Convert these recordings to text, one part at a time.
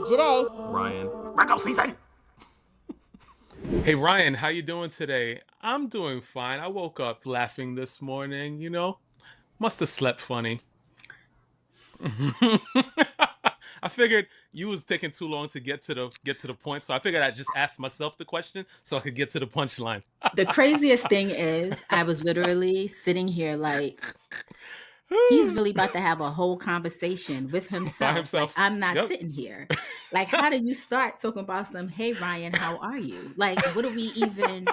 Jade. Ryan. Virgo season. Hey Ryan, how you doing today? I'm doing fine. I woke up laughing this morning, Must have slept funny. I figured you was taking too long to get to the point, so I figured I'd just ask myself the question so I could get to the punchline. The craziest thing is, I was literally sitting here like, he's really about to have a whole conversation with By himself. Like, himself. I'm not Yep. sitting here. Like, how do you start talking about some, hey, Ryan, how are you? Like, what do we even.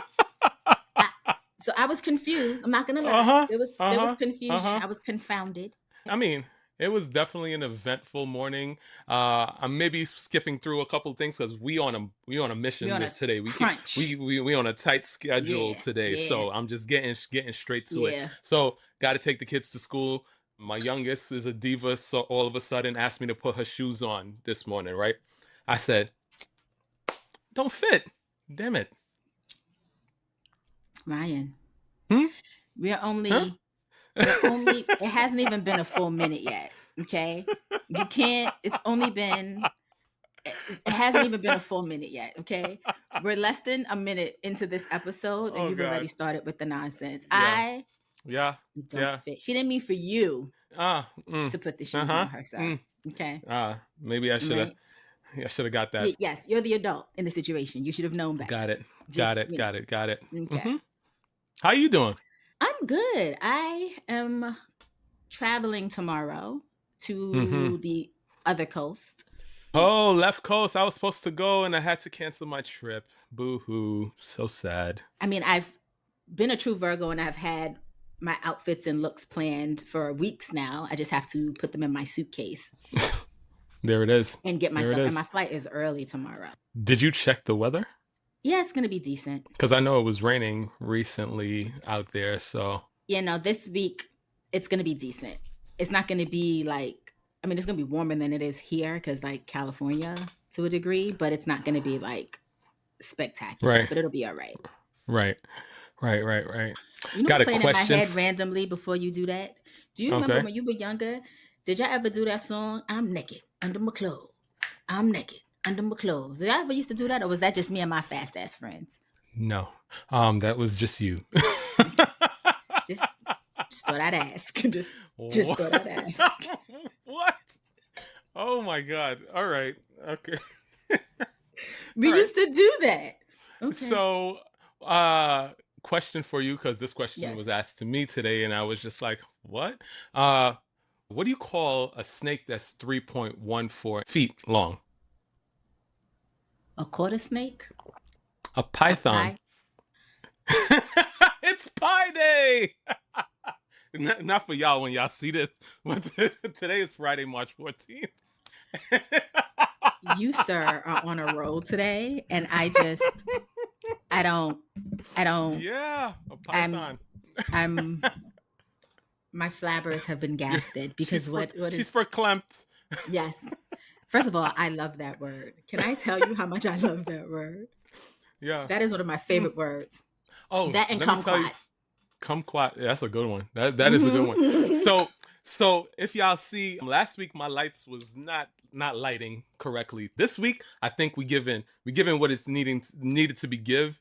So I was confused. I'm not gonna lie. Uh-huh. There was Uh-huh. confusion. Uh-huh. I was confounded. I mean, it was definitely an eventful morning. I'm maybe skipping through a couple of things because we on a We're mission on a with today. We keep crunch. we on a tight schedule Yeah, today, yeah, so I'm just getting straight to it. yeah. So, got to take the kids to school. My youngest is a diva, so all of a sudden asked me to put her shoes on this morning. Right? I said, "Don't fit." Damn it. Ryan, Hmm? we're Huh? only it hasn't even been a full minute yet. Okay. You can't, it hasn't even been a full minute yet. Okay. We're less than a minute into this episode and Oh you've already God. started with the nonsense. Yeah. I Yeah. don't Yeah. fit. She didn't mean for you Ah. to put the shoes Uh-huh. on her, sir. Okay. Maybe I should have. Right. I should have got that. Yes, you're the adult in the situation. You should have known better. Got it. Got Just, it. Got it. Got it. okay. How you doing? I'm good. I am traveling tomorrow Mm-hmm. to the other coast. Oh, left coast. I was supposed to go and I had to cancel my trip. Boo hoo. So sad. I mean, I've been a true Virgo and I've had my outfits and looks planned for weeks now. I just have to put them in my suitcase There it is. and get There it myself. And is. my flight is early tomorrow. Did you check the weather? Yeah, it's going to be decent. Because I know it was raining recently out there. So, This week it's going to be decent. It's not going to be like, I mean, it's going to be warmer than it is here because, like, California to a degree, but it's not going to be like spectacular, right. but it'll be all right. Right. Right. Right. Right. You know Got what's a playing in my question. head randomly before you do that? Do you remember Okay. when you were younger? Did y'all ever do that song? I'm naked under my clothes. I'm naked under my clothes. Did y'all ever used to do that, or was that just me and my fast ass friends? No. That was just you. Just, just thought I'd ask. just thought I'd ask. What? Oh my God. All right. Okay. We All right. used to do that. Okay. So, question for you, because this question Yes. was asked to me today, and I was just like, what? What do you call a snake that's 3.14 feet long? A quarter snake? A A python. pie? It's Pie Day! Not for y'all when y'all see this, but today is Friday, March 14th. You, sir, are on a roll today, and I don't, Yeah, a I'm, python. I'm, my flabbers have been gasted because what She's is, verklempt. yes. First of all, I love that word. Can I tell you how much I love that word? Yeah. That is one of my favorite words. Oh, That and let me tell you, kumquat. kumquat. Yeah, that's a good one. That is a good one. Mhm. So if y'all see, last week my lights was not lighting correctly. This week I think we giving what it's needed to be given.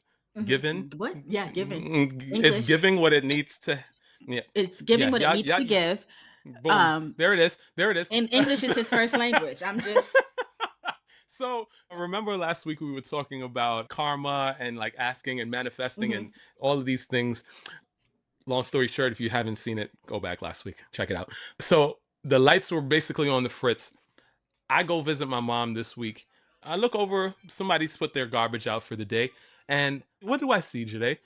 What? Yeah, given. It's English. giving what it needs to. Yeah, It's yeah, giving what it yeah, needs yeah. to give. Boom. There it is. There it is. And English is his first language. I'm just. So remember last week we were talking about karma and like asking and manifesting Mhm. and all of these things. Long story short, if you haven't seen it, go back last week, check it out. So the lights were basically on the fritz. I go visit my mom this week. I look over, somebody's put their garbage out for the day, and what do I see today?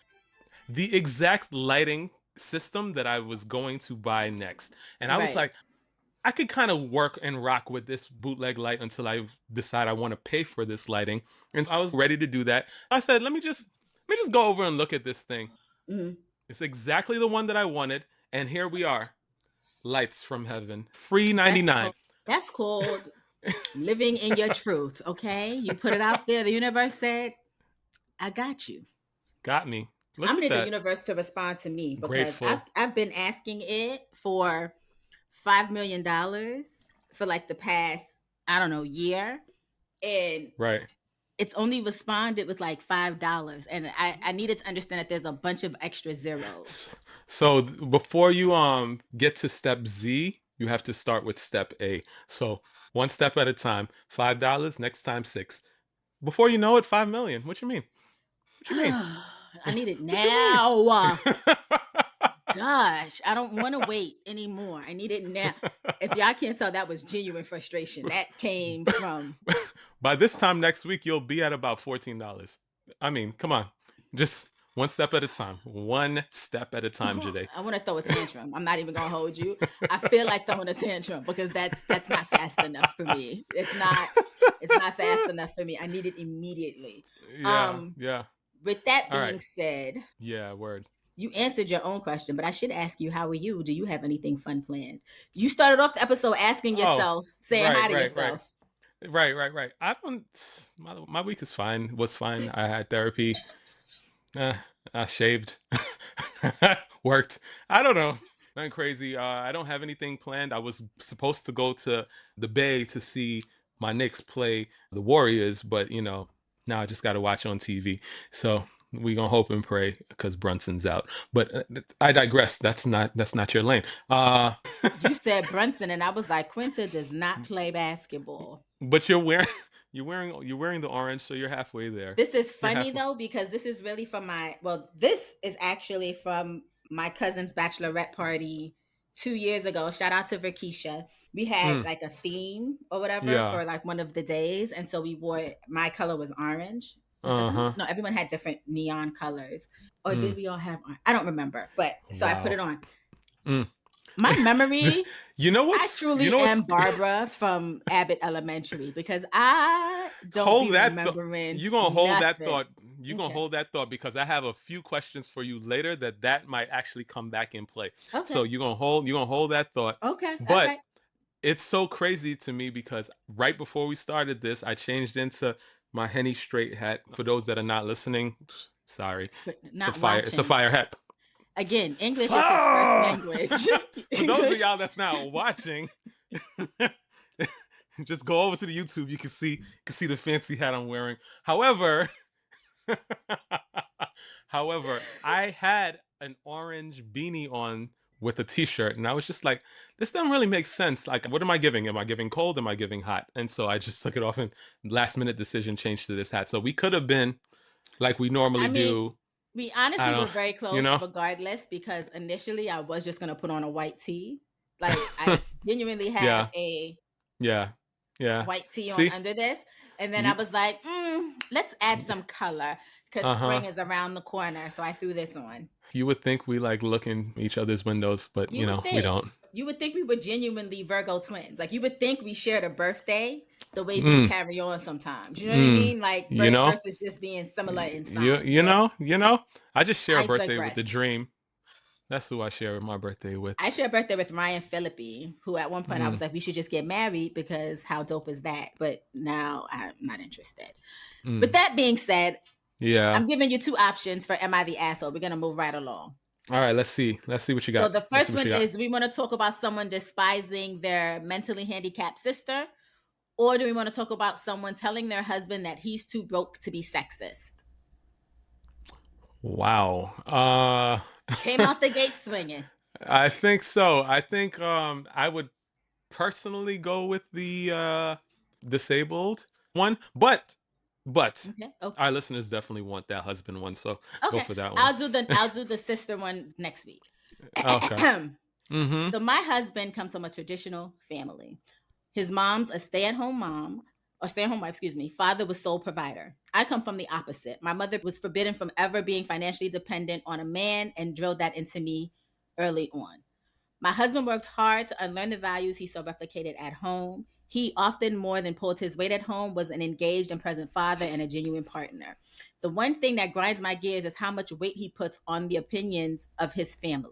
The exact lighting system that I was going to buy next. And I was Right. like, I could kind of work and rock with this bootleg light until I decide I want to pay for this lighting. And I was ready to do that. I said, let me just go over and look at this thing. Mhm. It's exactly the one that I wanted, and here we are. Lights from heaven. Free That's 99. called. That's called living in your truth. Okay, you put it out there. The universe said, "I got you." Got me. I'm Look gonna at need the that. universe to respond to me because I've Grateful. I've been asking it for $5 million for like the past, I don't know, year, And right. it's only responded with like $5. And I needed to understand that there's a bunch of extra zeros. So before you get to step Z, you have to start with step A. So one step at a time. $5, next time 6. Before you know it, 5 million. What you mean? What you mean? I need it What you mean? now. Gosh, I don't want to wait anymore. I need it now. If y'all can't tell, that was genuine frustration. That came from. By this time next week, you'll be at about $14. I mean, come on. Just one step at a time. One step at a time, Jade. I want to throw a tantrum. I'm not even gonna hold you. I feel like throwing a tantrum because that's not fast enough for me. It's not fast enough for me. I need it immediately. Yeah. With that All being right. said, Yeah, word. you answered your own question, but I should ask you, how are you? Do you have anything fun planned? You started off the episode asking yourself, saying hi to yourself. Right. I don't. My week is fine. Was fine. I had therapy. I shaved. Worked. I don't know. Nothing crazy. I don't have anything planned. I was supposed to go to the Bay to see my Knicks play the Warriors, but now I just got to watch on TV. So we gonna hope and pray because Brunson's out. But I digress. That's not your lane. You said Brunson, and I was like, Quinta does not play basketball. But you're wearing the orange, so you're halfway there. This is funny though, because this is really from this is actually from my cousin's bachelorette party 2 years ago. Shout out to Verkeisha. We had like a theme or whatever for like one of the days, and so we wore. My color was orange. No, everyone had different neon colors, or did we all have? I don't remember, but so I put it on. My memory, I truly am Barbara from Abbott Elementary because I don't be remembering. You're gonna hold that thought. You're gonna hold that thought because I have a few questions for you later that might actually come back in play. Okay. So you're gonna hold that thought. Okay. But it's so crazy to me because right before we started this, I changed into my Henny straight hat. For those that are not listening, sorry, it's a fire hat. Again, English is his first language. For those of y'all that's not watching, just go over to the YouTube. You can see the fancy hat I'm wearing. However, I had an orange beanie on with a t-shirt, and I was just like, this doesn't really make sense. Like, what am I giving? Am I giving cold? Am I giving hot? And so I just took it off, and last minute decision changed to this hat. So we could have been like we normally do. We honestly were very close, regardless, because initially I was just gonna put on a white tee. Like I genuinely have a white tee on under this, and then I was like, let's add some color because spring is around the corner. So I threw this on. You would think we like look in each other's windows, but we don't. You would think we were genuinely Virgo twins. Like you would think we shared a birthday the way we carry on sometimes. You know what I mean? Like versus just being similar in size. You know, I just share a birthday with the dream. That's who I share my birthday with. I share a birthday with Ryan Philippi, who at one point I was like, we should just get married because how dope is that? But now I'm not interested. With that being said, I'm giving you 2 options for Am I the Asshole? We're going to move right along. All right, let's see what you got. So the first one is, do we want to talk about someone despising their mentally handicapped sister? Or do we want to talk about someone telling their husband that he's too broke to be sexist? Wow. Came out the gate swinging. I think so. I think I would personally go with the disabled one, but our listeners definitely want that husband one, so go for that one. I'll do the sister one next week. Okay. So my husband comes from a traditional family. His mom's a stay-at-home wife, Father was sole provider. I come from the opposite. My mother was forbidden from ever being financially dependent on a man and drilled that into me early on. My husband worked hard to unlearn the values he saw replicated at home. He, often more than pulled his weight at home, was an engaged and present father and a genuine partner. The one thing that grinds my gears is how much weight he puts on the opinions of his family.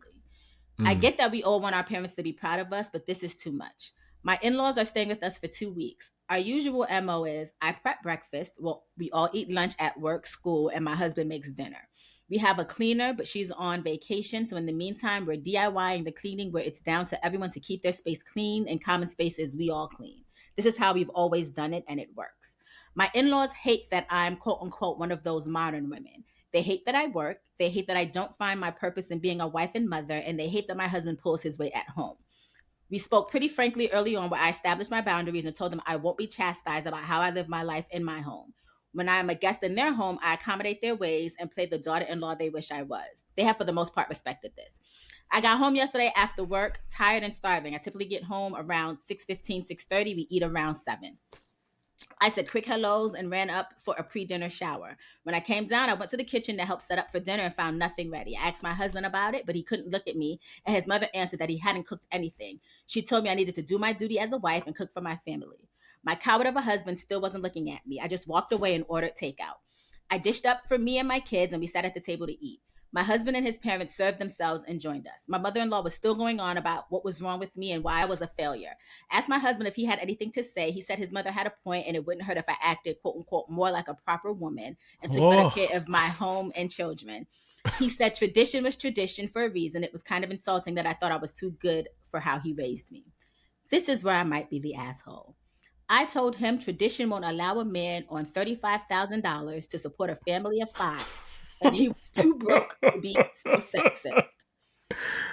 I get that we all want our parents to be proud of us, but this is too much. My in-laws are staying with us for 2 weeks. Our usual MO is I prep breakfast. Well, we all eat lunch at work, school, and my husband makes dinner. We have a cleaner, but she's on vacation. So in the meantime, we're DIYing the cleaning where it's down to everyone to keep their space clean and common spaces we all clean. This is how we've always done it, and it works. My in-laws hate that I'm quote unquote one of those modern women. They hate that I work. They hate that I don't find my purpose in being a wife and mother. And they hate that my husband pulls his weight at home. We spoke pretty frankly early on, where I established my boundaries and told them I won't be chastised about how I live my life in my home. When I am a guest in their home, I accommodate their ways and play the daughter-in-law they wish I was. They have, for the most part, respected this. I got home yesterday after work, tired and starving. I typically get home around 6:15, 6:30. We eat around 7. I said quick hellos and ran up for a pre-dinner shower. When I came down, I went to the kitchen to help set up for dinner and found nothing ready. I asked my husband about it, but he couldn't look at me, and his mother answered that he hadn't cooked anything. She told me I needed to do my duty as a wife and cook for my family. My coward of a husband still wasn't looking at me. I just walked away and ordered takeout. I dished up for me and my kids, and we sat at the table to eat. My husband and his parents served themselves and joined us. My mother-in-law was still going on about what was wrong with me and why I was a failure. Asked my husband if he had anything to say. He said his mother had a point and it wouldn't hurt if I acted, quote unquote, more like a proper woman and took better care of my home and children. He said tradition was tradition for a reason. It was kind of insulting that I thought I was too good for how he raised me. This is where I might be the asshole. I told him tradition won't allow a man on $35,000 to support a family of 5. And he was too broke to be so sexist.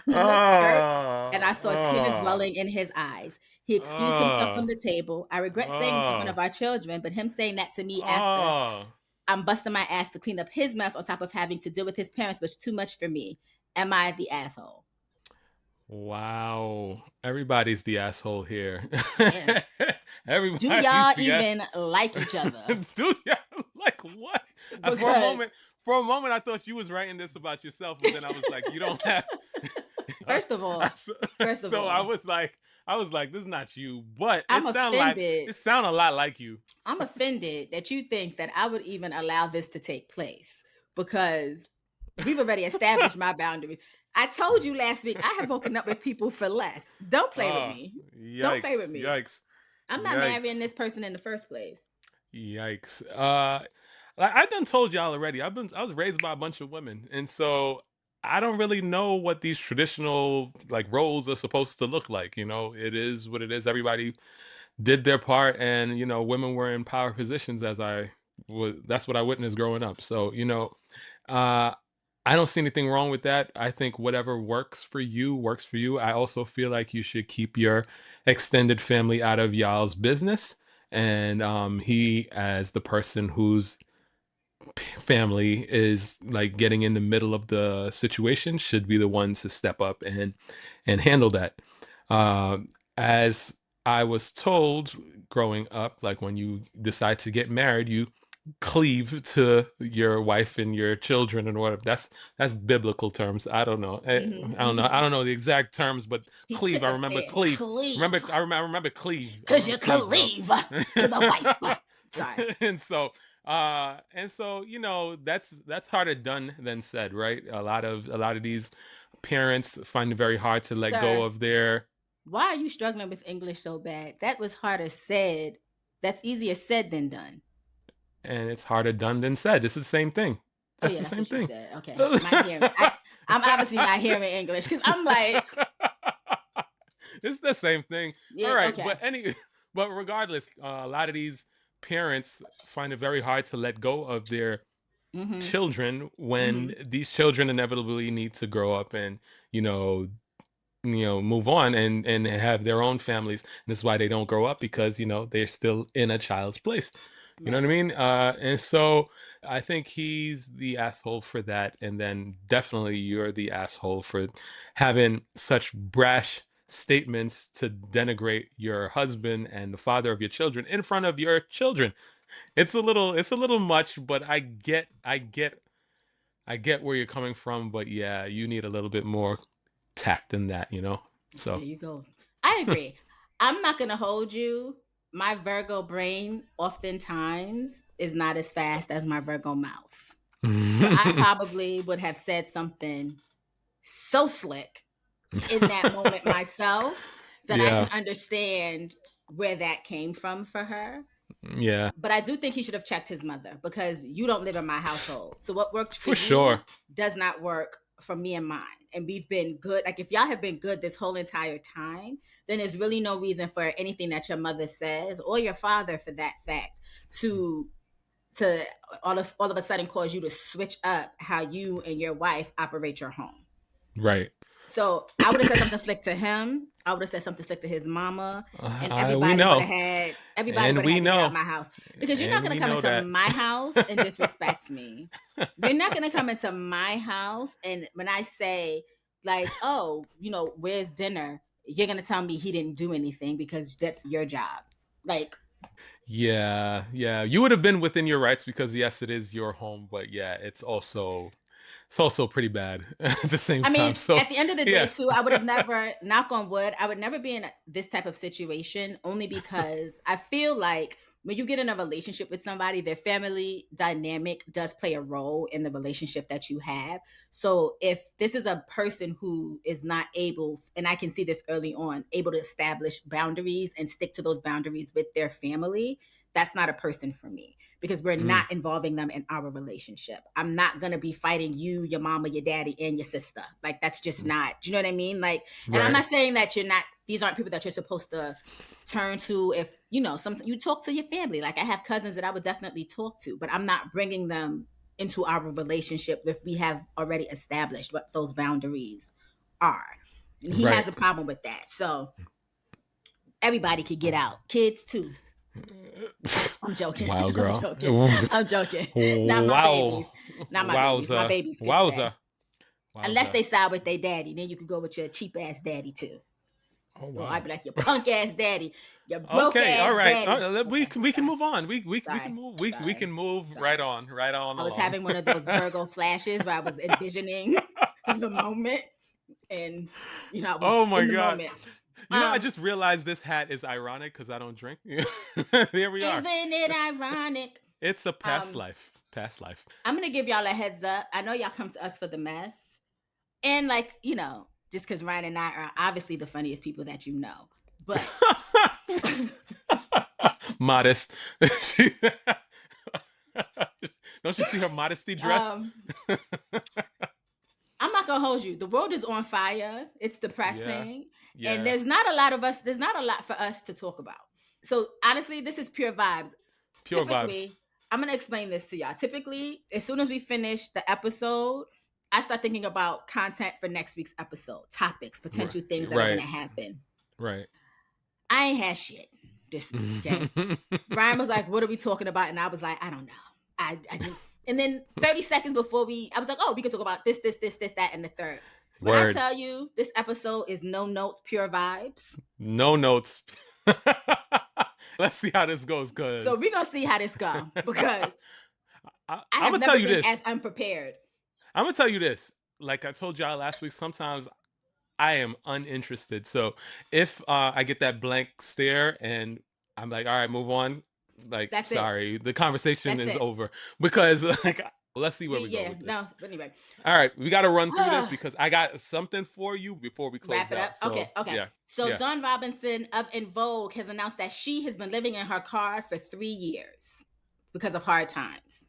He looked hurt, and I saw tears welling in his eyes. He excused himself from the table. I regret saying this in front of our children, but him saying that to me after I'm busting my ass to clean up his mess on top of having to deal with his parents was too much for me. Am I the asshole? Wow. Everybody's the asshole here. Everybody's do y'all even like each other? Do y'all like what? For a moment, I thought you was writing this about yourself, but then I was like, you don't have. First of all, I was like, this is not you, but it sound a lot like you. I'm offended that you think that I would even allow this to take place because we've already established my boundaries. I told you last week I have woken up with people for less. Don't play with me. Yikes, don't play with me. Yikes. I'm not marrying this person in the first place. Yikes. I done told y'all already. I was raised by a bunch of women, and so I don't really know what these traditional like roles are supposed to look like. You know, it is what it is. Everybody did their part, and you know, women were in power positions as that's what I witnessed growing up. So, you know, I don't see anything wrong with that. I think whatever works for you works for you. I also feel like you should keep your extended family out of y'all's business. And he, as the person whose family is like getting in the middle of the situation, should be the ones to step up and handle that. As I was told growing up, like when you decide to get married, you cleave to your wife and your children and whatever. That's biblical terms. I don't know. I don't know the exact terms, but cleave. I remember cleave. I remember cleave. Because you cleave to the wife. Sorry. And so you know, that's harder done than said, right? A lot of these parents find it very hard to let go of their. Why are you struggling with English so bad? That was harder said. That's easier said than done. And it's harder done than said. It's the same thing. That's the same thing. Said. Okay. I'm obviously not hearing English because I'm like. It's the same thing. Yeah, all right. Okay. But regardless, a lot of these parents find it very hard to let go of their children when these children inevitably need to grow up and, move on and have their own families. And this is why they don't grow up, because, they're still in a child's place. You know what I mean? And so I think he's the asshole for that. And then definitely you're the asshole for having such brash statements to denigrate your husband and the father of your children in front of your children. It's a little much, but I get where you're coming from. But yeah, you need a little bit more tact than that, So there you go. I agree. I'm not gonna hold you. My Virgo brain oftentimes is not as fast as my Virgo mouth. So I probably would have said something so slick in that moment myself that I can understand where that came from for her. Yeah. But I do think he should have checked his mother, because you don't live in my household. So what works for you sure does not work from me and mine, and we've been good. Like, if y'all have been good this whole entire time, then there's really no reason for anything that your mother says, or your father for that fact, to all of a sudden cause you to switch up how you and your wife operate your home. Right. So I would have said something slick to him. I would have said something slick to his mama, and we everybody know. would have had to get out of my house, because you're not going to come into my house and disrespect me. You're not going to come into my house, and when I say, like, oh, where's dinner, you're going to tell me he didn't do anything, because that's your job. Like, yeah, you would have been within your rights, because yes, it is your home, but yeah, it's also pretty bad at the same time. I mean, so at the end of the day, too, I would have never, knock on wood, I would never be in this type of situation, only because I feel like when you get in a relationship with somebody, their family dynamic does play a role in the relationship that you have. So if this is a person who is not able, and I can see this early on, able to establish boundaries and stick to those boundaries with their family, that's not a person for me, because we're not involving them in our relationship. I'm not going to be fighting you, your mama, your daddy, and your sister. Like, that's just not, do you know what I mean? Like, and I'm not saying that these aren't people that you're supposed to turn to. If, you talk to your family. Like, I have cousins that I would definitely talk to, but I'm not bringing them into our relationship if we have already established what those boundaries are. And he has a problem with that. So everybody could get out. Kids too. I'm joking. Wow, girl. I'm joking. Not my babies. Not my babies. My babies can stay. Unless they side with their daddy. Then you could go with your cheap ass daddy too. Oh, wow. Or I'd be like, your punk ass daddy. Your broke ass all right. daddy. We can move on. We can move. We can move right on. I was having one of those Virgo flashes where I was envisioning the moment. And, I was in the moment. I just realized this hat is ironic because I don't drink. There we are. Isn't it ironic? It's a past life. I'm going to give y'all a heads up. I know y'all come to us for the mess. And, like, just because Ryan and I are obviously the funniest people that you know. But. Modest. Don't you see her modesty dress? I'm not gonna hold you. The world is on fire. It's depressing. Yeah. And there's not a lot for us to talk about. So honestly, this is pure vibes. Typically, I'm gonna explain this to y'all. Typically, as soon as we finish the episode, I start thinking about content for next week's episode, topics, potential things that are gonna happen. Right. I ain't had shit this week. Okay. Brian was like, "What are we talking about?" And I was like, "I don't know. I just." And then 30 seconds before I was like, "Oh, we can talk about this, that, and the third." When I tell you this episode is no notes, pure vibes. No notes. Let's see how this goes. So we're gonna see how this goes, because I have never been as unprepared. I'm gonna tell you this. Like I told y'all last week, sometimes I am uninterested. So if I get that blank stare and I'm like, all right, move on. Like, that's sorry, the conversation is over, because like, let's see where we go with this. No, but anyway. All right, we got to run through this because I got something for you before we close Wrap it up. out. So, okay. Yeah. So Dawn Robinson of En Vogue has announced that she has been living in her car for 3 years because of hard times.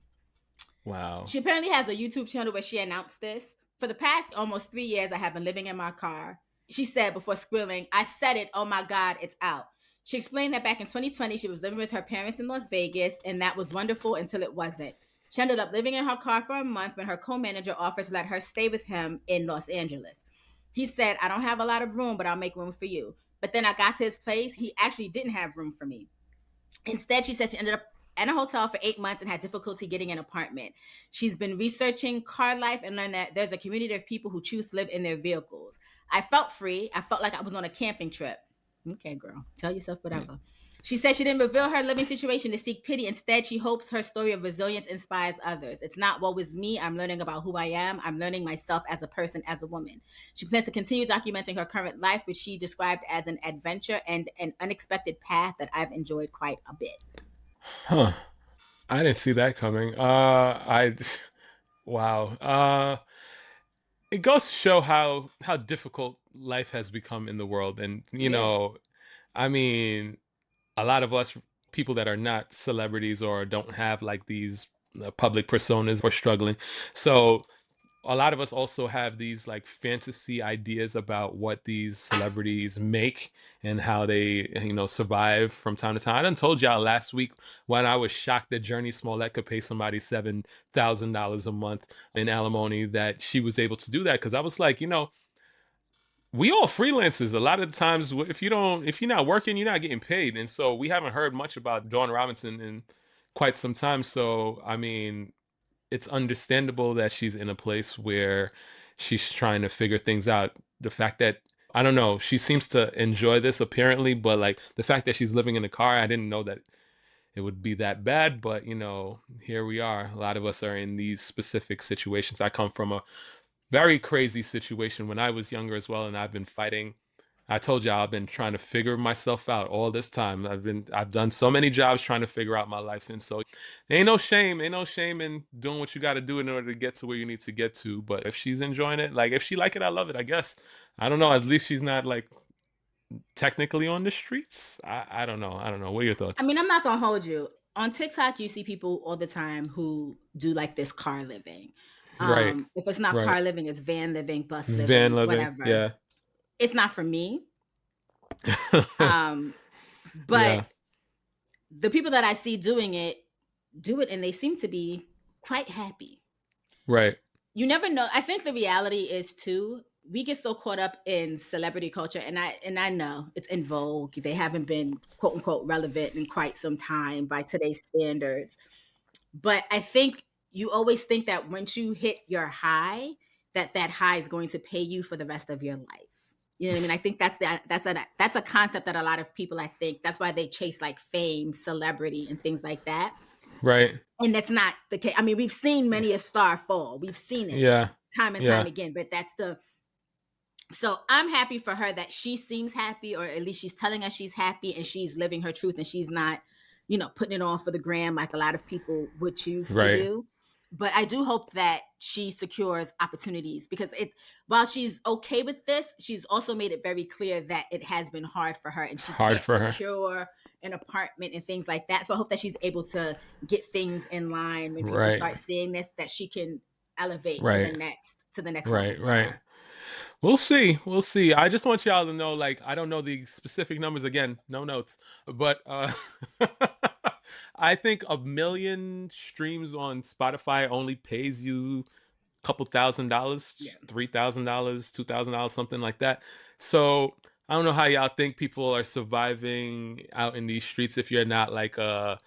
Wow. She apparently has a YouTube channel where she announced this. For the past almost 3 years, I have been living in my car. She said before squealing, "I said it. Oh my God, it's out." She explained that back in 2020, she was living with her parents in Las Vegas, and that was wonderful until it wasn't. She ended up living in her car for a month when her co-manager offered to let her stay with him in Los Angeles. He said, "I don't have a lot of room, but I'll make room for you." But then I got to his place. He actually didn't have room for me. Instead, she said she ended up in a hotel for 8 months and had difficulty getting an apartment. She's been researching car life and learned that there's a community of people who choose to live in their vehicles. "I felt free. I felt like I was on a camping trip." Okay, girl, tell yourself whatever. She said she didn't reveal her living situation to seek pity. Instead, she hopes her story of resilience inspires others. "It's not what was me. I'm learning about who I am. I'm learning myself as a person, as a woman." She plans to continue documenting her current life, which she described as an adventure and an unexpected path that I've enjoyed quite a bit. Huh. I didn't see that coming. Wow. It goes to show how difficult life has become in the world. And, you know, I mean, a lot of us people that are not celebrities or don't have like these public personas are struggling. So a lot of us also have these like fantasy ideas about what these celebrities make and how they, survive from time to time. I done told y'all last week when I was shocked that Journey Smollett could pay somebody $7,000 a month in alimony, that she was able to do that. Cause I was like, we all freelancers. A lot of the times, if you're not working, you're not getting paid. And so we haven't heard much about Dawn Robinson in quite some time. So, I mean, it's understandable that she's in a place where she's trying to figure things out. The fact that, I don't know, she seems to enjoy this apparently, but like the fact that she's living in a car, I didn't know that it would be that bad. But here we are. A lot of us are in these specific situations. I come from a very crazy situation when I was younger as well, and I've been fighting. I told y'all I've been trying to figure myself out all this time. I've done so many jobs trying to figure out my life, and so ain't no shame in doing what you got to do in order to get to where you need to get to. But if she's enjoying it, like if she like it, I love it. I guess. I don't know. At least she's not like technically on the streets. I don't know. What are your thoughts? I mean, I'm not gonna hold you. On TikTok, you see people all the time who do like this car living. Right. If it's not Right. car living, it's van living, bus living, Van living. whatever. Yeah. It's not for me. But Yeah. the people that I see doing it do it, and they seem to be quite happy. Right. You never know. I think the reality is too, we get so caught up in celebrity culture, and I know it's in vogue. They haven't been quote unquote relevant in quite some time by today's standards. But I think you always think that once you hit your high, that high is going to pay you for the rest of your life. You know what I mean? I think that's a concept that a lot of people, I think that's why they chase like fame, celebrity, and things like that. Right. And that's not the case. I mean, we've seen many a star fall. We've seen it time and time again. But so I'm happy for her that she seems happy, or at least she's telling us she's happy and she's living her truth, and she's not, putting it on for the gram like a lot of people would choose to do. But I do hope that she secures opportunities, because while she's okay with this, she's also made it very clear that it has been hard for her, and she can't secure an apartment and things like that. So I hope that she's able to get things in line when people start seeing this, that she can elevate to the next level. Right. We'll see. I just want y'all to know, like, I don't know the specific numbers, again, no notes, but I think 1 million streams on Spotify only pays you a couple $1,000, $3,000, $2,000, something like that. So I don't know how y'all think people are surviving out in these streets if you're not like a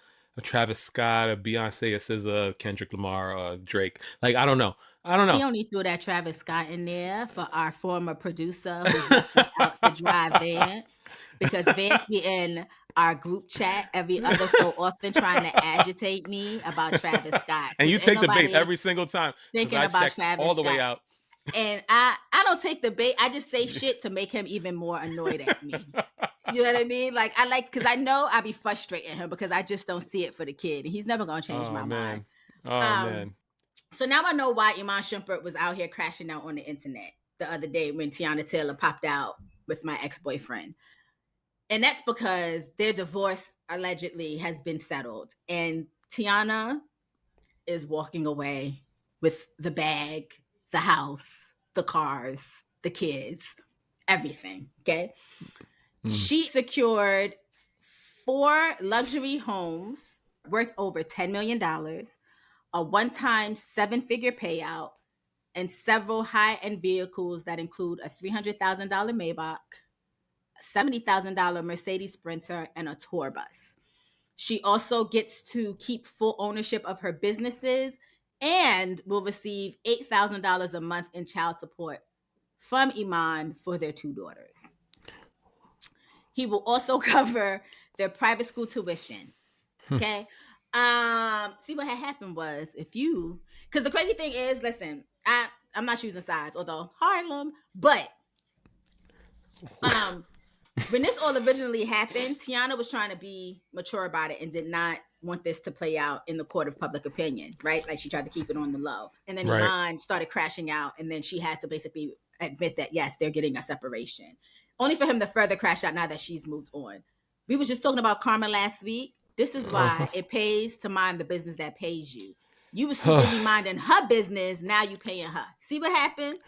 Travis Scott, a Beyonce, a SZA, Kendrick Lamar, or Drake. Like, I don't know. He only threw that Travis Scott in there for our former producer who's left us out to dry Vance, because Vance be in our group chat every other so often trying to agitate me about Travis Scott. And you take the bait every single time. Thinking about Travis all the Scott. way out. And I don't take the bait. I just say shit to make him even more annoyed at me. You know what I mean? Like, because I know I be frustrating him because I just don't see it for the kid. He's never going to change my mind. Man. So now I know why Iman Shumpert was out here crashing out on the internet the other day when Teyana Taylor popped out with my ex-boyfriend. And that's because their divorce allegedly has been settled. And Teyana is walking away with the bag, the house, the cars, the kids, everything. Okay. She secured 4 luxury homes worth over $10 million, a one-time 7-figure payout, and several high-end vehicles that include a $300,000 Maybach, $70,000 Mercedes Sprinter, and a tour bus. She also gets to keep full ownership of her businesses and will receive $8,000 a month in child support from Iman for their 2 daughters. He will also cover their private school tuition. Okay. See, what had happened was, because the crazy thing is, listen, I'm not choosing sides, although Harlem, but when this all originally happened, Teyana was trying to be mature about it and did not want this to play out in the court of public opinion, right? Like, she tried to keep it on the low. And then Iman started crashing out, and then she had to basically admit that, yes, they're getting a separation. Only for him to further crash out now that she's moved on. We was just talking about karma last week. This is why it pays to mind the business that pays you. You was too busy minding her business. Now you paying her. See what happened?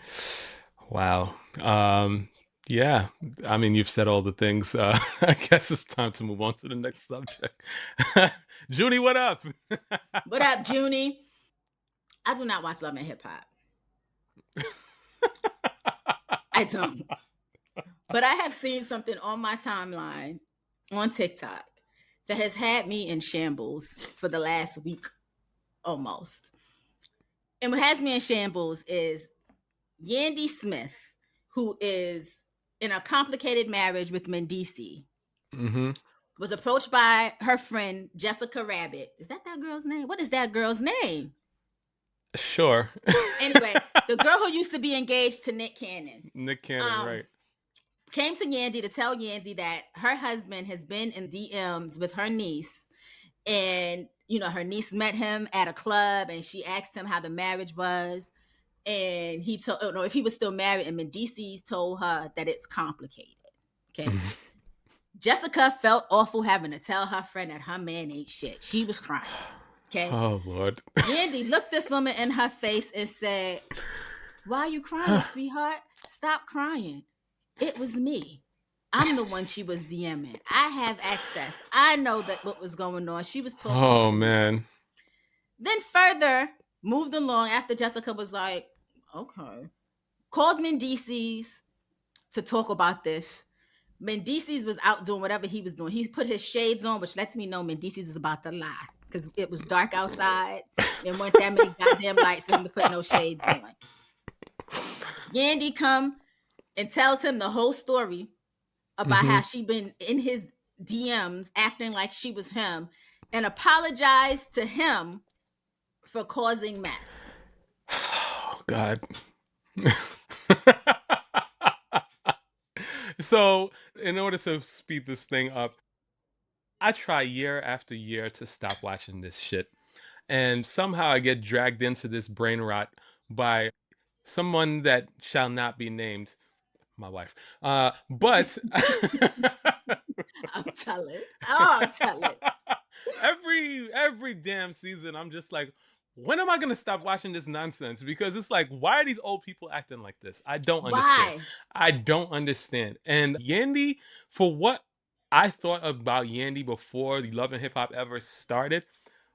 Wow. Yeah. I mean, you've said all the things. I guess it's time to move on to the next subject. Junie, what up? What up, Junie? I do not watch Love and Hip Hop. I don't. But I have seen something on my timeline on TikTok that has had me in shambles for the last week almost. And what has me in shambles is Yandy Smith, who is in a complicated marriage with Mendici, was approached by her friend Jessica Rabbit. Is that girl's name? What is that girl's name? Sure. Anyway, the girl who used to be engaged to Nick Cannon. Nick Cannon, right. Came to Yandy to tell Yandy that her husband has been in DMs with her niece. And, you know, her niece met him at a club and she asked him how the marriage was. And he told, if he was still married. And Mendici told her that it's complicated. Okay. Jessica felt awful having to tell her friend that her man ain't shit. She was crying. Okay. Oh, Lord. Yandy looked this woman in her face and said, "Why are you crying, sweetheart? Stop crying. It was me. I'm the one she was DMing. I have access. I know that what was going on. She was talking to man. me." Then further moved along after Jessica was like, okay. Called Mendicis to talk about this. Mendicis was out doing whatever he was doing. He put his shades on, which lets me know Mendicis was about to lie because it was dark outside and weren't that many goddamn lights for him to put no shades on. Yandy come and tells him the whole story about how she been in his DMs acting like she was him and apologized to him for causing mess. Oh, God. So, in order to speed this thing up, I try year after year to stop watching this shit. And somehow I get dragged into this brain rot by someone that shall not be named, my wife. But I'm telling. Oh, I'm telling. Every damn season, I'm just like, when am I gonna stop watching this nonsense? Because it's like, why are these old people acting like this? I don't understand. Why? I don't understand. And Yandy, for what I thought about Yandy before the Love and Hip Hop ever started,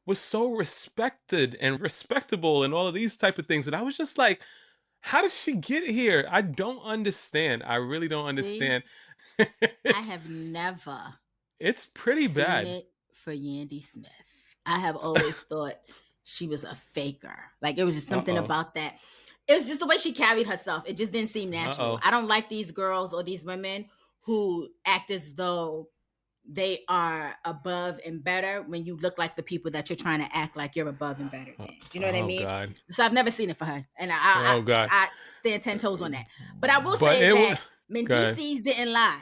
was so respected and respectable and all of these type of things. And I was just like, how did she get here? I don't understand. I really don't understand. I have never. It's pretty seen bad. It for Yandy Smith. I have always thought she was a faker. Like it was just something about that. It was just the way she carried herself. It just didn't seem natural. I don't like these girls or these women who act as though they are above and better when you look like the people that you're trying to act like you're above and better than. Do you know what I mean? God. So I've never seen it for her. And I stand 10 toes on that. But I will say that Mendicis didn't lie.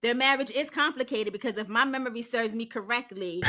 Their marriage is complicated because if my memory serves me correctly,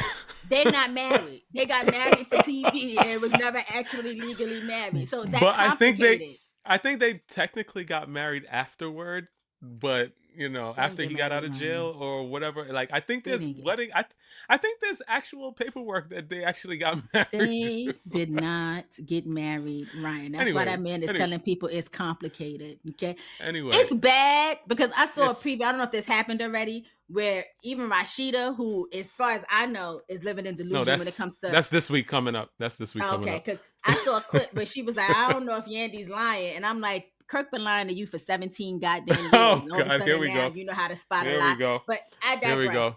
they're not married. They got married for TV and was never actually legally married. So that's complicated. I think they technically got married afterward, but you know, after he got out of jail or whatever. Like I think there's wedding. I think there's actual paperwork that they actually got married. They did not get married, Ryan. That's why that man is telling people it's complicated. Okay. Anyway, it's bad because I saw a preview. I don't know if this happened already, where even Rashida, who, as far as I know, is living in delusion when it comes to. That's this week coming up. That's this week coming up. Okay, because I saw a clip where she was like, I don't know if Yandy's lying, and I'm like, Kirk been lying to you for 17 goddamn years. Oh God, here we go. You know how to spot a lie. We go. But I digress. Here we go.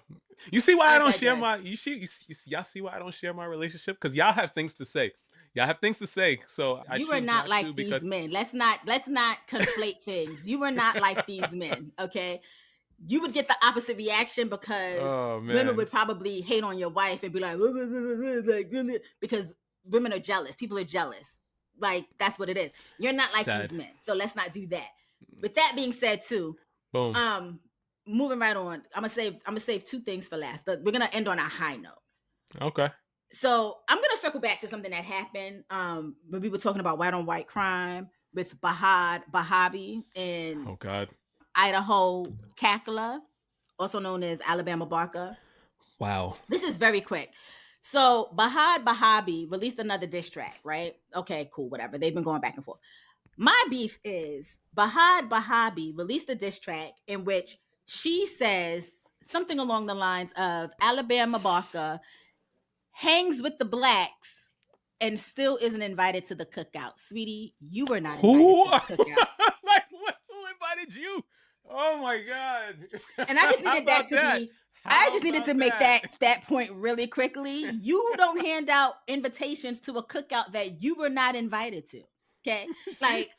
You see why I don't share my? Y'all see why I don't share my relationship? Because y'all have things to say. Y'all have things to say. So you are not like these men. Let's not conflate things. You are not like these men. Okay. You would get the opposite reaction because women would probably hate on your wife and be like, because women are jealous. People are jealous. Like, that's what it is. You're not like these men. So let's not do that. With that being said, too, boom. Moving right on, I'm gonna save two things for last. We're gonna end on a high note. Okay. So I'm gonna circle back to something that happened when we were talking about white on white crime with Bhabie and Idaho Cackler, also known as Alabama Barker. Wow. This is very quick. So Bhabie released another diss track, right? Okay, cool, whatever. They've been going back and forth. My beef is Bhabie released a diss track in which she says something along the lines of Alabama Barker hangs with the blacks and still isn't invited to the cookout. Sweetie, you were not invited to the cookout. Like, who invited you? Oh my God. And I just How needed that about to that? be I How just needed about to make that? that point really quickly. You don't hand out invitations to a cookout that you were not invited to. Okay? Like,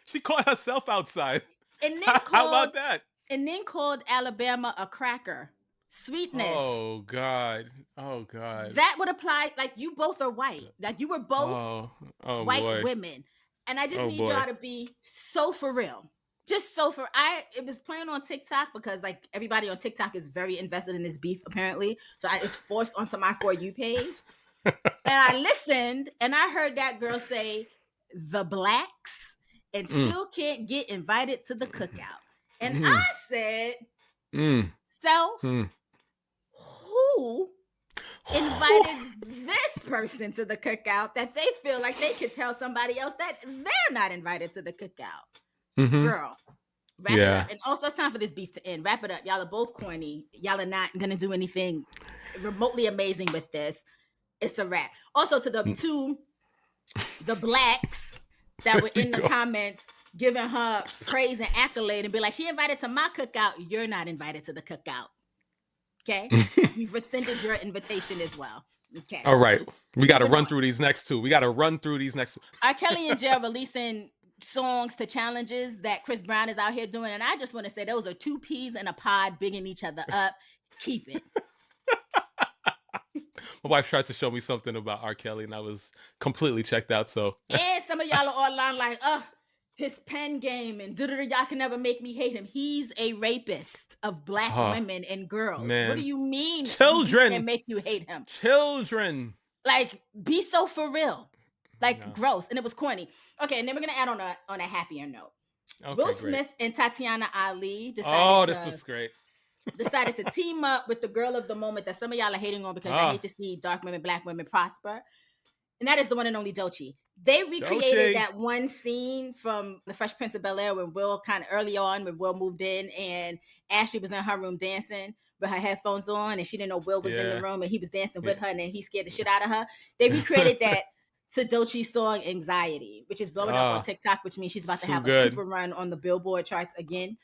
She caught herself outside. and How about that? then called Alabama a cracker. Sweetness. Oh God. Oh God. That would apply. Like, you both are white. Like, you were both Oh white boy. women. And I just Oh need boy. y'all to be so for real. Just so for it was playing on TikTok because like everybody on TikTok is very invested in this beef apparently. So it's forced onto my For You page. And I listened and I heard that girl say the blacks and still can't get invited to the cookout. And I said, self, who invited this person to the cookout that they feel like they could tell somebody else that they're not invited to the cookout? Girl, wrap it up. And also, it's time for this beef to end. Wrap it up. Y'all are both corny. Y'all are not gonna do anything remotely amazing with this. It's a wrap. Also, to the blacks that were in the comments giving her praise and accolade and be like, she invited to my cookout. You're not invited to the cookout. Okay, you've rescinded your invitation as well. Okay. All right, we got to run through these next two. R. Kelly in jail releasing songs to challenges that Chris Brown is out here doing, and I just want to say those are two peas in a pod bigging each other up. Keep it. My wife tried to show me something about R. Kelly, and I was completely checked out. So, and some of y'all are online like, his pen game and y'all can never make me hate him. He's a rapist of black women and girls. Man. What do you mean? Children and make you hate him? Children. Like, be so for real. Like, gross. And it was corny. Okay, and then we're gonna add on a happier note. Okay, Will Smith and Tatyana Ali decided this was great. Decided to team up with the girl of the moment that some of y'all are hating on because I hate to see dark women, black women prosper. And that is the one and only Doechii. They recreated that one scene from The Fresh Prince of Bel-Air when Will kind of early on when Will moved in and Ashley was in her room dancing with her headphones on and she didn't know Will was in the room and he was dancing with her and then he scared the shit out of her. They recreated that to Doechii's song Anxiety, which is blowing up on TikTok, which means she's about to have a super run on the Billboard charts again.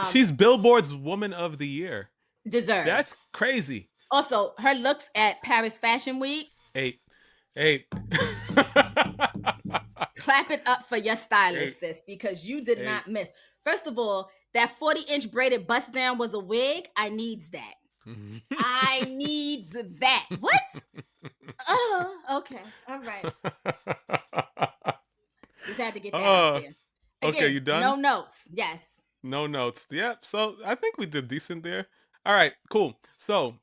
She's Billboard's Woman of the Year. Deserved. That's crazy. Also, her looks at Paris Fashion Week. 8. Clap it up for your stylist, sis, because you did not miss. First of all, that 40-inch braided bust down was a wig. I needs that. I needs that. What? Oh, okay. All right. Just had to get that out there. Again, okay, you done? No notes. Yes. No notes. Yep. So I think we did decent there. All right, cool. So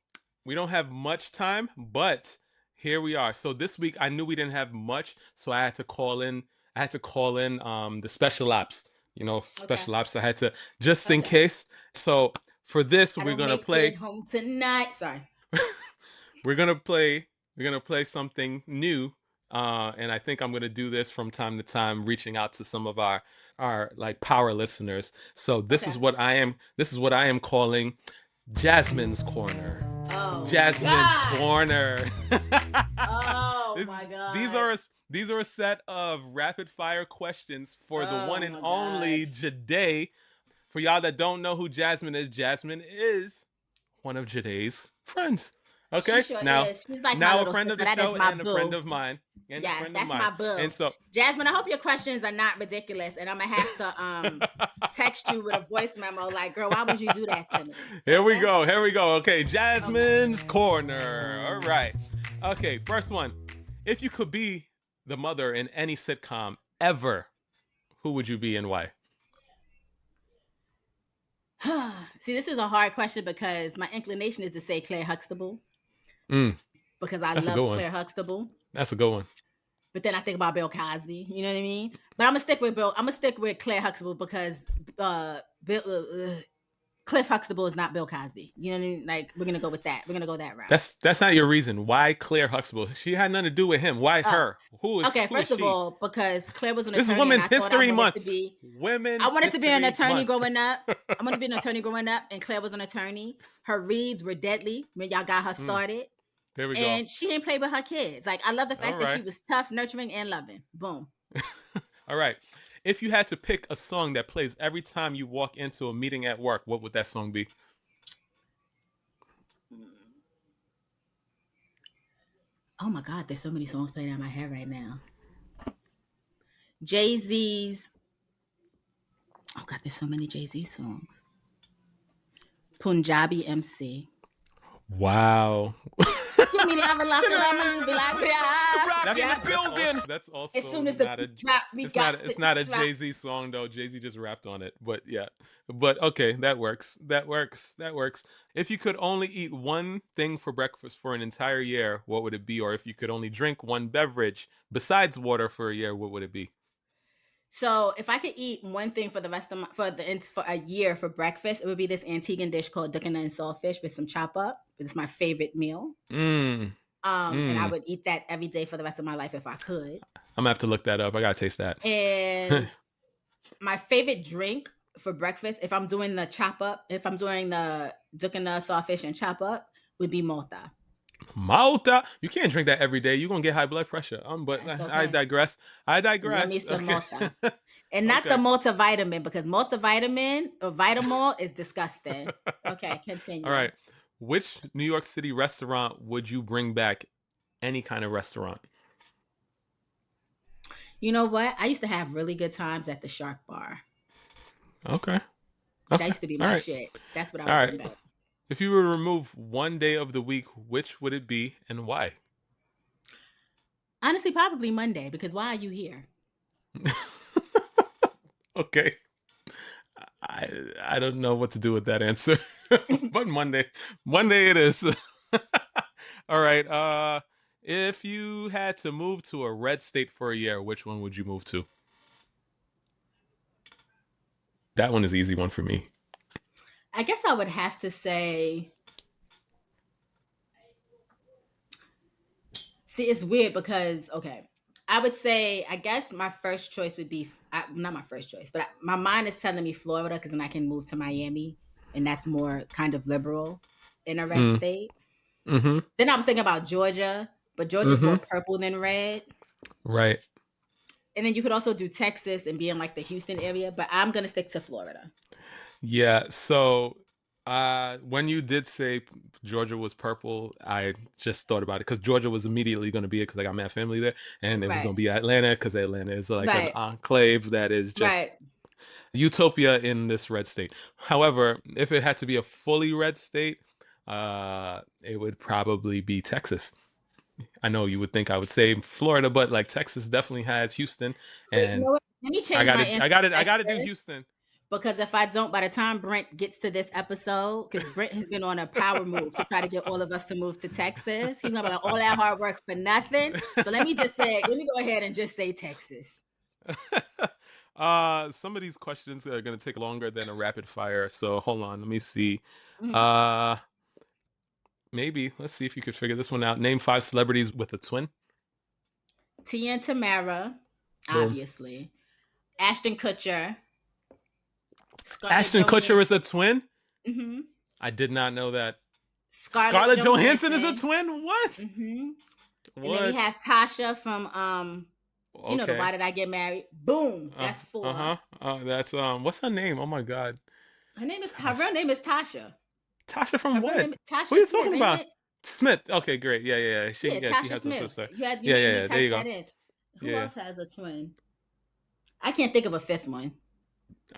we don't have much time, but here we are. So this week I knew we didn't have much, so I had to call in. The special ops. Special ops. I had to just in case. So for this, we're gonna play. Home tonight. Sorry. We're gonna play something new. And I think I'm gonna do this from time to time, reaching out to some of our like power listeners. So this is what I am calling Jasmine's Corner. Oh, Jasmine's God. Corner. Oh my God. These are a set of rapid fire questions for the one and only Joyhdae. For y'all that don't know who Jasmine is one of Joyhdae's friends. Okay, she sure is. She's like now my a friend sister. of the show and a friend of mine. Yes, that's my boo. And so, Jasmine, I hope your questions are not ridiculous, and I'm gonna have to text you with a voice memo like, "Girl, why would you do that to me?" Here we go. Okay, Jasmine's Corner. All right. Okay, first one. If you could be the mother in any sitcom ever, who would you be and why? See, this is a hard question because my inclination is to say Claire Huxtable. Because I love Claire Huxtable. That's a good one. But then I think about Bill Cosby. You know what I mean? But I'm gonna stick with Claire Huxtable because Claire Cliff Huxtable is not Bill Cosby. You know what I mean? Like, we're gonna go with that. We're gonna go that route. That's not your reason. Why Claire Huxtable? She had nothing to do with him. Why her? Who is first she? of all, because Claire was an This is attorney, and Women's I thought I History wanted Month. to be. Women's I wanted to be an History attorney Month. growing up. I wanted to be an attorney growing up, and Claire was an attorney. Her reads were deadly when y'all got her started. There we go. And she didn't play with her kids. Like, I love the fact that she was tough, nurturing, and loving. Boom. All right. If you had to pick a song that plays every time you walk into a meeting at work, what would that song be? Oh my God, there's so many songs playing out in my head right now. Jay-Z's. Oh God, there's so many Jay-Z songs. Punjabi MC. Wow. You mean I'm like, that's also as soon as not the a drop, it's not a Jay-Z song though. Jay-Z just rapped on it. But yeah. But okay, that works. If you could only eat one thing for breakfast for an entire year, what would it be? Or if you could only drink one beverage besides water for a year, what would it be? So if I could eat one thing for the rest of for a year for breakfast, it would be this Antiguan dish called Tatyana and saltfish with some chop up. It's my favorite meal. And I would eat that every day for the rest of my life if I could. I'm gonna have to look that up. I gotta taste that. And my favorite drink for breakfast, if I'm doing the chop up, if I'm doing the Tatyana saltfish and chop up, would be Malta. Malta, you can't drink that every day. You're gonna get high blood pressure. But okay. I digress. Let me some Malta, and not the multivitamin, because multivitamin or Vitamol is disgusting. Okay, continue. All right, which New York City restaurant would you bring back? Any kind of restaurant. You know what? I used to have really good times at the Shark Bar. Okay. That used to be my shit. That's what I would bring back. If you were to remove one day of the week, which would it be and why? Honestly, probably Monday, because why are you here? Okay. I don't know what to do with that answer. But Monday it is. All right. If you had to move to a red state for a year, which one would you move to? That one is an easy one for me. I guess I would have to say, see, it's weird because, okay, I would say, I guess my first choice would be, not my first choice, but my mind is telling me Florida, because then I can move to Miami, and that's more kind of liberal in a red state. Then I was thinking about Georgia, but Georgia's more purple than red. Right. And then you could also do Texas and be in like the Houston area, but I'm going to stick to Florida. Yeah, so when you did say Georgia was purple, I just thought about it because Georgia was immediately going to be it because I got my family there, and it was going to be Atlanta because Atlanta is like an enclave that is just utopia in this red state. However, if it had to be a fully red state, it would probably be Texas. I know you would think I would say Florida, but like Texas definitely has Houston, and you know what? Let me change my answer. I got to do Houston. Because if I don't, by the time Brent gets to this episode, because Brent has been on a power move to try to get all of us to move to Texas, he's gonna be like, all that hard work for nothing. So let me go ahead and just say Texas. Some of these questions are gonna take longer than a rapid fire. So hold on, let me see. Maybe let's see if you could figure this one out. Name 5 celebrities with a twin. Tia and Tamara, obviously. Ashton Kutcher. Ashton Kutcher is a twin? Mm-hmm. I did not know that. Scarlett Johansson is a twin? What? Mm-hmm. What? And then we have Tasha from you know, the Why Did I Get Married? Boom. That's 4. That's what's her name? Oh my God. Her real name is Tasha. Tasha from what? Tasha Who are you Smith, talking about? Smith. Okay, great. Yeah. She Tasha has Smith. a sister. There you go. Who else has a twin? I can't think of a 5th one.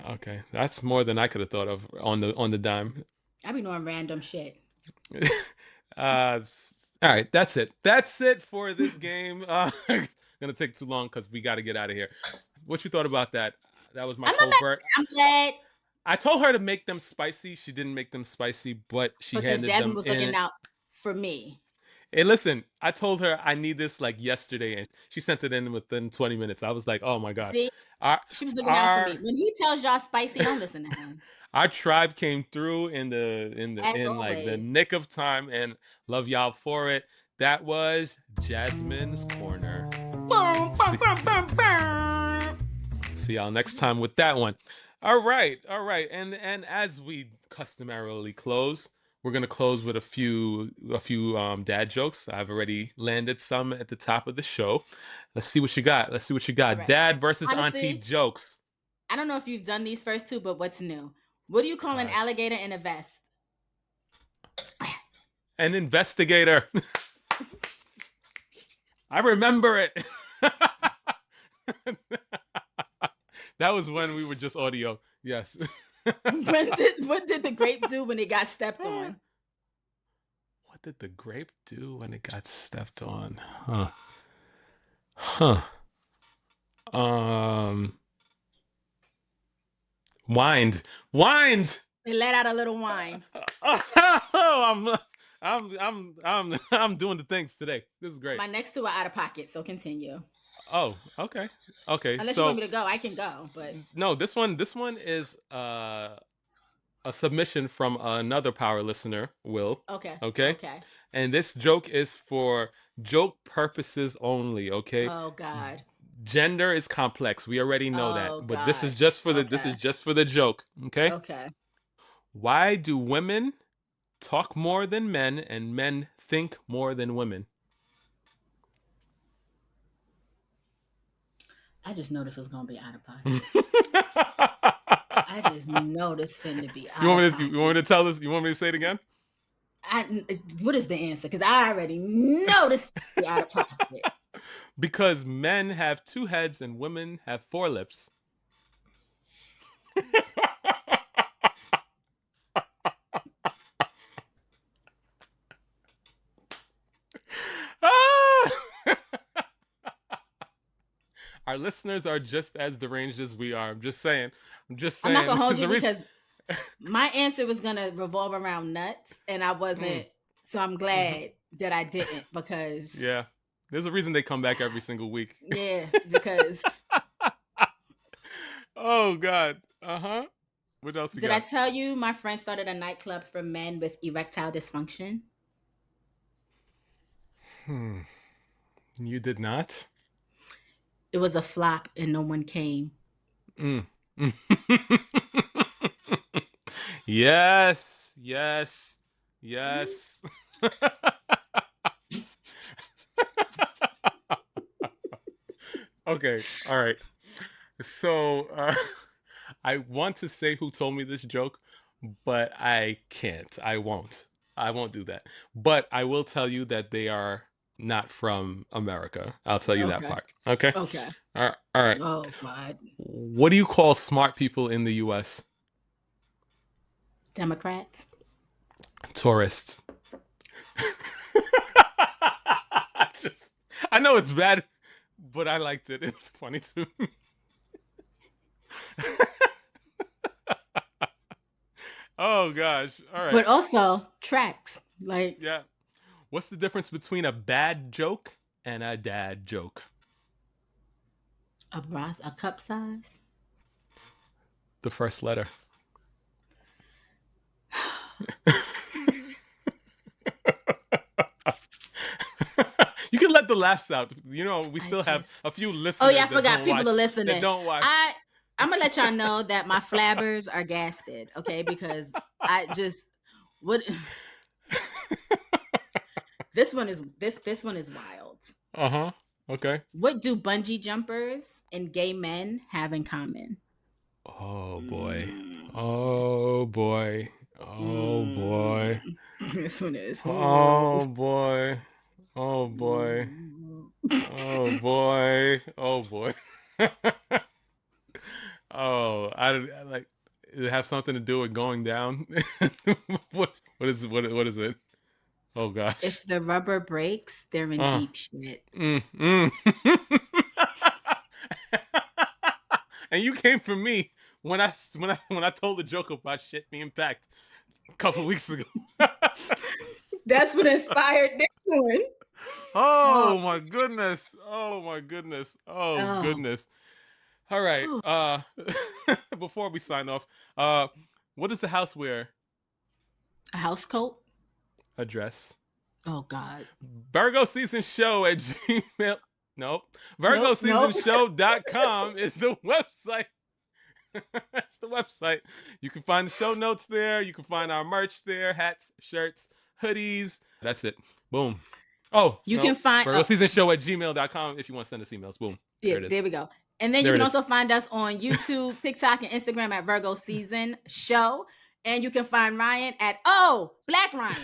Okay, that's more than I could have thought of on the dime. I be knowing random shit. All right, that's it for this game. Gonna take too long because we got to get out of here. What you thought about that? That was my covert. I'm glad. I told her to make them spicy. She didn't make them spicy, but she handed them in. Jasmine was looking out for me. Hey, listen, I told her I need this like yesterday, and she sent it in within 20 minutes. I was like, oh my God. See, Our she was looking out for me. our When he tells y'all spicy, don't listen to him. our tribe came through As in like the always. nick of time, and love y'all for it. That was Jasmine's Corner. See, see y'all next time with that one. All right. And as we customarily close, we're gonna close with a few dad jokes. I've already landed some at the top of the show. Let's see what you got. All right. Dad versus Auntie Honestly, Jokes. I don't know if you've done these first two, but what's new? What do you call an God. alligator in a vest? An investigator. I remember it. That was when we were just audio. Yes. What did the grape do when it got stepped on? What did the grape do when it got stepped on? Huh. Whined. It let out a little whine. Oh, I'm doing the things today. This is great. My next two are out of pocket, so continue. Oh, okay. Unless you want me to go, I can go. But no, this one is a submission from another power listener, Will. Okay. And this joke is for joke purposes only, okay? Oh God. Gender is complex. We already know that. But God. this is just for the joke, okay? Okay. Why do women talk more than men and men think more than women? I just know this is gonna be out of pocket. I just know this finna be out of pocket. You want me to tell this? You want me to say it again? What is the answer? Because I already know this finna be out of pocket. Because men have 2 heads and women have 4 lips. Our listeners are just as deranged as we are. I'm just saying. I'm not gonna hold you because my answer was gonna revolve around nuts, and I wasn't. So I'm glad that I didn't, because yeah, there's a reason they come back every single week. Yeah, because oh God. What else you got? Did I tell you my friend started a nightclub for men with erectile dysfunction? You did not? It was a flop and no one came. Yes. Okay, all right. So I want to say who told me this joke, but I can't. I won't do that. But I will tell you that they are not from America. I'll tell you that part. Okay? Okay. All right. Oh, God. What do you call smart people in the U.S.? Democrats? Tourists. I know it's bad, but I liked it. It was funny too. Oh gosh. All right. But also tracks. Like, yeah. What's the difference between a bad joke and a dad joke? A cup size? The first letter. You can let the laughs out. You know, we still have a few listeners. Oh yeah, I forgot people are listening. That don't watch. I'm gonna let y'all know that my flabbers are gasted, okay? Because this one is wild. Okay. What do bungee jumpers and gay men have in common? Oh boy. Oh boy. Oh boy. This one is. Oh boy. Oh boy. Oh boy. Oh boy. Oh, I like. Does it have something to do with going down? What is it? Oh gosh. If the rubber breaks, they're in deep shit. And you came for me when I told the joke about shit being packed a couple weeks ago. That's what inspired this one. Oh my goodness. Oh my goodness. Oh goodness. All right. Before we sign off, what does the house wear? A house coat? A dress. Oh God. Virgo Season Show at Gmail. Nope. VirgoSeasonShow.com is the website. That's the website. You can find the show notes there. You can find our merch there. Hats, shirts, hoodies. That's it. Boom. Oh, you can find VirgoSeasonShow at gmail.com if you want to send us emails. Boom. Yeah, there we go. And then you can also find us on YouTube, TikTok, and Instagram at Virgo Season Show. And you can find Ryan at Black Ryan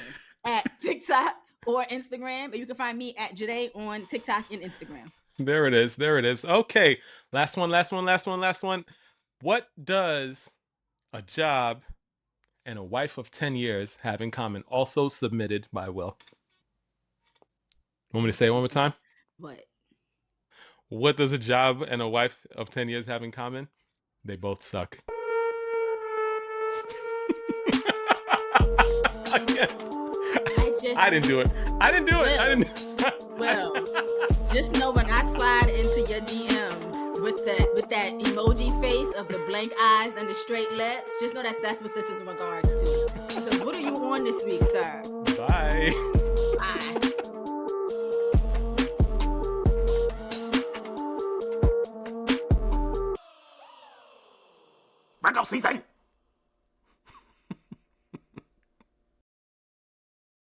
at TikTok or Instagram. And you can find me at Joyhdae on TikTok and Instagram. There it is. Okay. Last one. What does a job and a wife of 10 years have in common? Also submitted by Will. Want me to say it one more time? What does a job and a wife of 10 years have in common? They both suck. I didn't do it. Well, just know when I slide into your DMs with that emoji face of the blank eyes and the straight lips, just know that that's what this is in regards to. Because what are you on this week, sir? Bye. Bye. Virgo season!